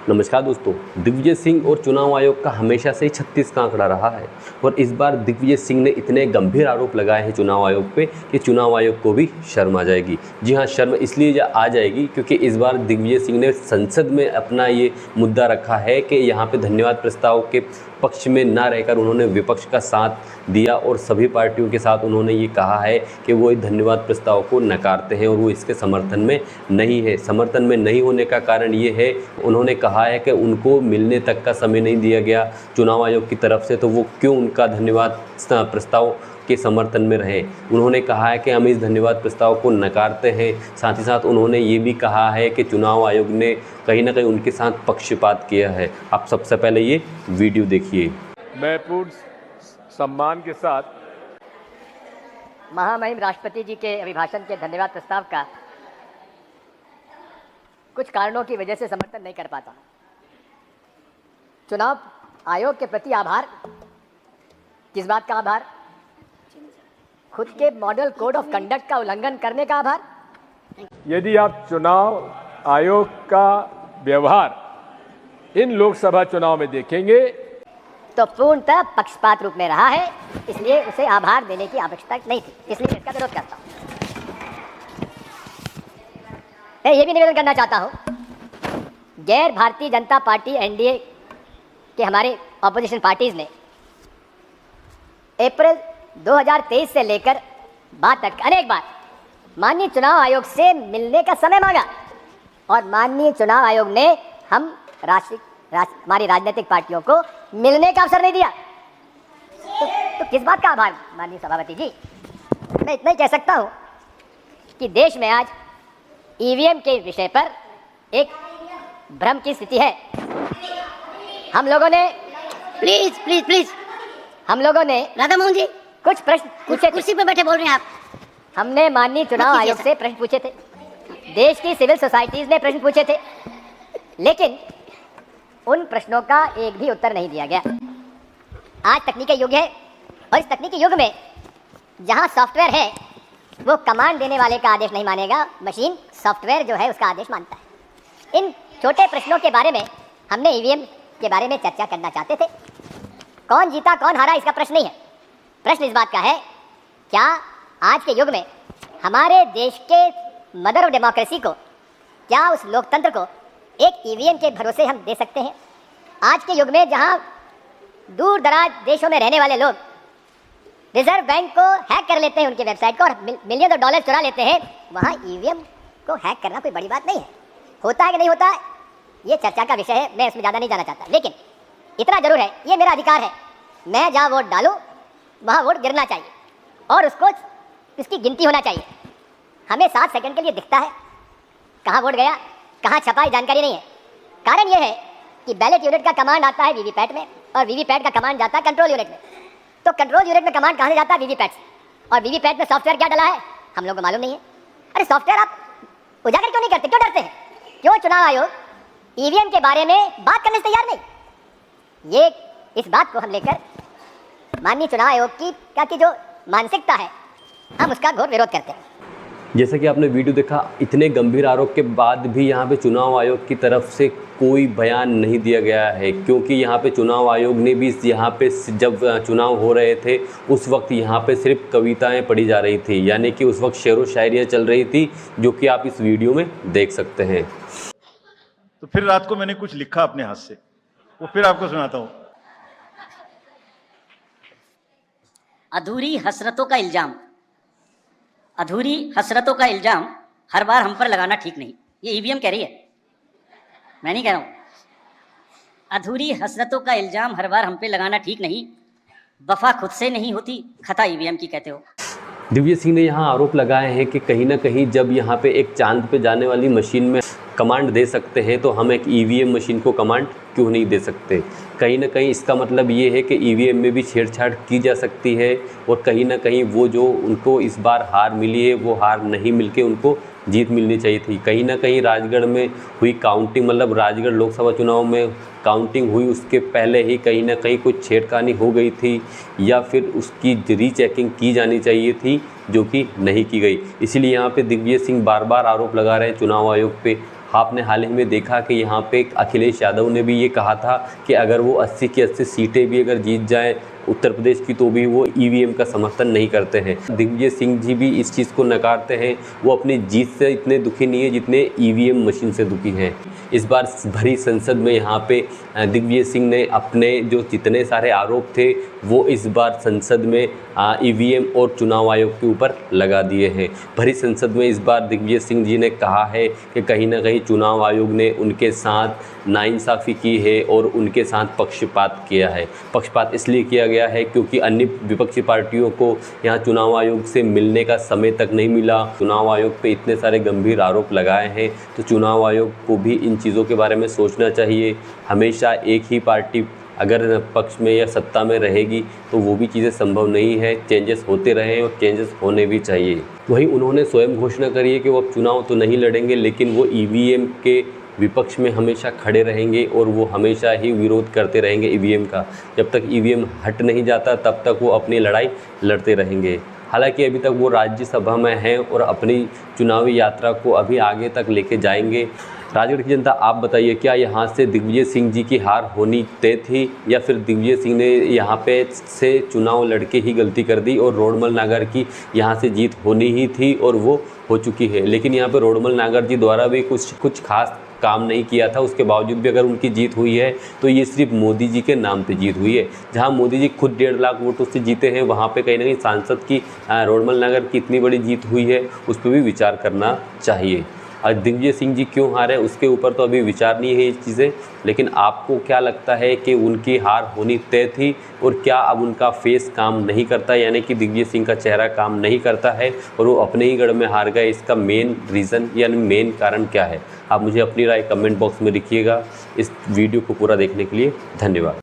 नमस्कार दोस्तों, दिग्विजय सिंह और चुनाव आयोग का हमेशा से ही 36 का आंकड़ा रहा है और इस बार दिग्विजय सिंह ने इतने गंभीर आरोप लगाए हैं चुनाव आयोग पे कि चुनाव आयोग को भी शर्म आ जाएगी। जी हाँ, शर्म इसलिए आ जाएगी क्योंकि इस बार दिग्विजय सिंह ने संसद में अपना ये मुद्दा रखा है कि यहाँ पे धन्यवाद प्रस्ताव के पक्ष में ना रहकर उन्होंने विपक्ष का साथ दिया और सभी पार्टियों के साथ उन्होंने ये कहा है कि वो धन्यवाद प्रस्ताव को नकारते हैं और वो इसके समर्थन में नहीं है। समर्थन में नहीं होने का कारण ये है, उन्होंने कहा है कि उनको मिलने तक का समय नहीं दिया गया चुनाव आयोग की तरफ से, तो वो क्यों उनका धन्यवाद प्रस्ताव के समर्थन में रहे। उन्होंने कहा है कि हम इस धन्यवाद प्रस्ताव को नकारते हैं। साथ ही साथ उन्होंने ये भी कहा है कि चुनाव आयोग ने कहीं ना कहीं उनके साथ पक्षपात किया है। आप सबसे पहले ये वीडियो देखिए। मैं पूर्ण सम्मान के साथ महामहिम राष्ट्रपति जी के अभिभाषण के धन्यवाद प्रस्ताव का कुछ कारणों की वजह से समर्थन नहीं कर पाता। चुनाव आयोग के प्रति आभार। किस बात का आभार? खुद के मॉडल कोड ऑफ कंडक्ट का उल्लंघन करने का आभार। यदि आप चुनाव आयोग का व्यवहार इन लोकसभा चुनाव में देखेंगे तो पूर्णतः पक्षपात रूप में रहा है, इसलिए उसे आभार देने की आवश्यकता नहीं थी, इसलिए इसका विरोध करता हूं। मैं ये भी निवेदन करना चाहता हूं, गैर भारतीय जनता पार्टी एनडीए के हमारे ऑपोजिशन पार्टीज ने अप्रैल 2023 से लेकर बाद तक अनेक बार माननीय चुनाव आयोग से मिलने का समय मांगा और माननीय चुनाव आयोग ने हमारी राजनीतिक पार्टियों को मिलने का अवसर नहीं दिया। तो किस बात का आभार माननीय सभापति जी? मैं इतना ही कह सकता हूं कि देश में आज ईवीएम के विषय पर एक भ्रम की स्थिति है। हम लोगों ने प्लीज हम लोगों ने राधा मोहन जी कुछ प्रश्न पूछे। कुर्सी पर बैठे बोल रहे हैं आप। हमने माननीय चुनाव आयोग से प्रश्न पूछे थे, देश की सिविल सोसाइटीज ने प्रश्न पूछे थे, लेकिन उन प्रश्नों का एक भी उत्तर नहीं दिया गया। आज तकनीकी युग है और इस तकनीकी युग में जहां सॉफ्टवेयर है वो कमांड देने वाले का आदेश नहीं मानेगा, मशीन सॉफ्टवेयर जो है उसका आदेश मानता है। इन छोटे प्रश्नों के बारे में हमने ईवीएम के बारे में चर्चा करना चाहते थे। कौन जीता कौन हारा इसका प्रश्न नहीं है। प्रश्न इस बात का है, क्या आज के युग में हमारे देश के मदर ऑफ डेमोक्रेसी को, क्या उस लोकतंत्र को एक ईवीएम के भरोसे हम दे सकते हैं? आज के युग में जहां दूर दराज देशों में रहने वाले लोग रिजर्व बैंक को हैक कर लेते हैं, उनकी वेबसाइट को, और मिलियन डॉलर चुरा लेते हैं, वहां ईवीएम को हैक करना कोई बड़ी बात नहीं है। होता है कि नहीं होता है ये चर्चा का विषय है, मैं इसमें ज़्यादा नहीं जाना चाहता। लेकिन इतना जरूर है, ये मेरा अधिकार है, मैं जहाँ वोट डालूँ वहाँ वोट गिरना चाहिए और उसको इसकी गिनती होना चाहिए। हमें 7 सेकंड के लिए दिखता है कहाँ वोट गया, कहाँ छपा, जानकारी नहीं है। कारण यह है कि बैलेट यूनिट का कमांड आता है वीवीपैट में और वीवीपैट का कमांड जाता है कंट्रोल यूनिट में। तो कंट्रोल यूनिट में कमांड कहाँ से जाता है? वीवीपैट से। और वीवीपैट में सॉफ्टवेयर क्या डला है हम लोग को मालूम नहीं है। अरे सॉफ्टवेयर आप उजागर क्यों नहीं करते? क्यों डरते हैं? क्यों चुनाव आयोग ईवीएम के बारे में बात करने से तैयार नहीं? ये इस बात को हम लेकर माननीय चुनाव आयोग की जो मानसिकता है, हम उसका घोर विरोध करते हैं। जैसा कि आपने वीडियो देखा, इतने गंभीर आरोप के बाद भी यहाँ पे चुनाव आयोग की तरफ से कोई बयान नहीं दिया गया है, क्योंकि यहाँ पे चुनाव आयोग ने भी यहाँ पे जब चुनाव हो रहे थे उस वक्त यहाँ पे सिर्फ कविताएं पढ़ी जा रही थी, यानी कि उस वक्त शेरो शायरियाँ चल रही थी, जो कि आप इस वीडियो में देख सकते हैं। तो फिर रात को मैंने कुछ लिखा अपने हाथ से, वो फिर आपको सुनाता हूँ। अधूरी हसरतों का इल्जाम, अधूरी हसरतों का इल्जाम हर बार हम पर लगाना ठीक नहीं। ये ईवीएम कह रही है, मैं नहीं कह रहा हूं। अधूरी हसरतों का इल्जाम हर बार हम पे लगाना ठीक नहीं, वफा खुद से नहीं होती, खता ईवीएम की कहते हो। दिग्विजय सिंह ने यहाँ आरोप लगाए हैं कि कहीं ना कहीं जब यहाँ पे एक चांद पे जाने वाली मशीन में कमांड दे सकते हैं तो हम एक ईवीएम मशीन को कमांड क्यों नहीं दे सकते। कहीं ना कहीं इसका मतलब ये है कि ईवीएम में भी छेड़छाड़ की जा सकती है और कहीं ना कहीं वो जो उनको इस बार हार मिली है वो हार नहीं मिलके उनको जीत मिलनी चाहिए थी। कहीं ना कहीं राजगढ़ में हुई काउंटिंग, मतलब राजगढ़ लोकसभा चुनाव में काउंटिंग हुई उसके पहले ही कहीं ना कहीं कुछ छेड़खानी हो गई थी या फिर उसकी रीचेकिंग की जानी चाहिए थी, जो कि नहीं की गई। इसीलिए यहाँ पे दिग्विजय सिंह बार बार आरोप लगा रहे हैं चुनाव आयोग पे। आपने हाल ही में देखा कि यहाँ पे अखिलेश यादव ने भी ये कहा था कि अगर वो 80 की 80 सीटें भी अगर जीत जाएं उत्तर प्रदेश की तो भी वो ईवीएम का समर्थन नहीं करते हैं। दिग्विजय सिंह जी भी इस चीज़ को नकारते हैं। वो अपनी जीत से इतने दुखी नहीं है जितने ईवीएम मशीन से दुखी हैं। इस बार भरी संसद में यहाँ पे दिग्विजय सिंह ने अपने जो जितने सारे आरोप थे वो इस बार संसद में ईवीएम और चुनाव आयोग के ऊपर लगा दिए हैं। भरी संसद में इस बार दिग्विजय सिंह जी ने कहा है कि कहीं ना कहीं चुनाव आयोग ने उनके साथ नाइंसाफ़ी की है और उनके साथ पक्षपात किया है। पक्षपात इसलिए किया गया है क्योंकि अन्य विपक्षी पार्टियों को यहाँ चुनाव आयोग से मिलने का समय तक नहीं मिला। चुनाव आयोग पे इतने सारे गंभीर आरोप लगाए हैं तो चुनाव आयोग को भी इन चीज़ों के बारे में सोचना चाहिए। हमेशा एक ही पार्टी अगर पक्ष में या सत्ता में रहेगी तो वो भी चीज़ें संभव नहीं है। चेंजेस होते रहें और चेंजेस होने भी चाहिए। वहीं उन्होंने स्वयं घोषणा करी है कि वो अब चुनाव तो नहीं लड़ेंगे लेकिन वो ईवीएम के विपक्ष में हमेशा खड़े रहेंगे और वो हमेशा ही विरोध करते रहेंगे ईवीएम का। जब तक ईवीएम हट नहीं जाता तब तक वो अपनी लड़ाई लड़ते रहेंगे। हालांकि अभी तक वो राज्यसभा में हैं और अपनी चुनावी यात्रा को अभी आगे तक लेके जाएंगे। राजगढ़ की जनता आप बताइए, क्या यहाँ से दिग्विजय सिंह जी की हार होनी तय थी या फिर दिग्विजय सिंह ने यहाँ पे से चुनाव लड़के ही गलती कर दी और रोडमल नागर की यहाँ से जीत होनी ही थी और वो हो चुकी है। लेकिन यहाँ पे रोडमल नागर जी द्वारा भी कुछ खास काम नहीं किया था, उसके बावजूद भी अगर उनकी जीत हुई है तो ये सिर्फ मोदी जी के नाम पे जीत हुई है। जहां मोदी जी खुद 1.5 लाख वोटों से जीते हैं वहां पे कहीं ना कहीं सांसद की रोडमल नागर की इतनी बड़ी जीत हुई है, उस पर भी विचार करना चाहिए। और दिग्विजय सिंह जी क्यों हारे उसके ऊपर तो अभी विचार नहीं है ये चीज़ें, लेकिन आपको क्या लगता है कि उनकी हार होनी तय थी और क्या अब उनका फेस काम नहीं करता, यानी कि दिग्विजय सिंह का चेहरा काम नहीं करता है और वो अपने ही गढ़ में हार गए? इसका मेन रीज़न यानी मेन कारण क्या है? आप मुझे अपनी राय कमेंट बॉक्स में लिखिएगा। इस वीडियो को पूरा देखने के लिए धन्यवाद।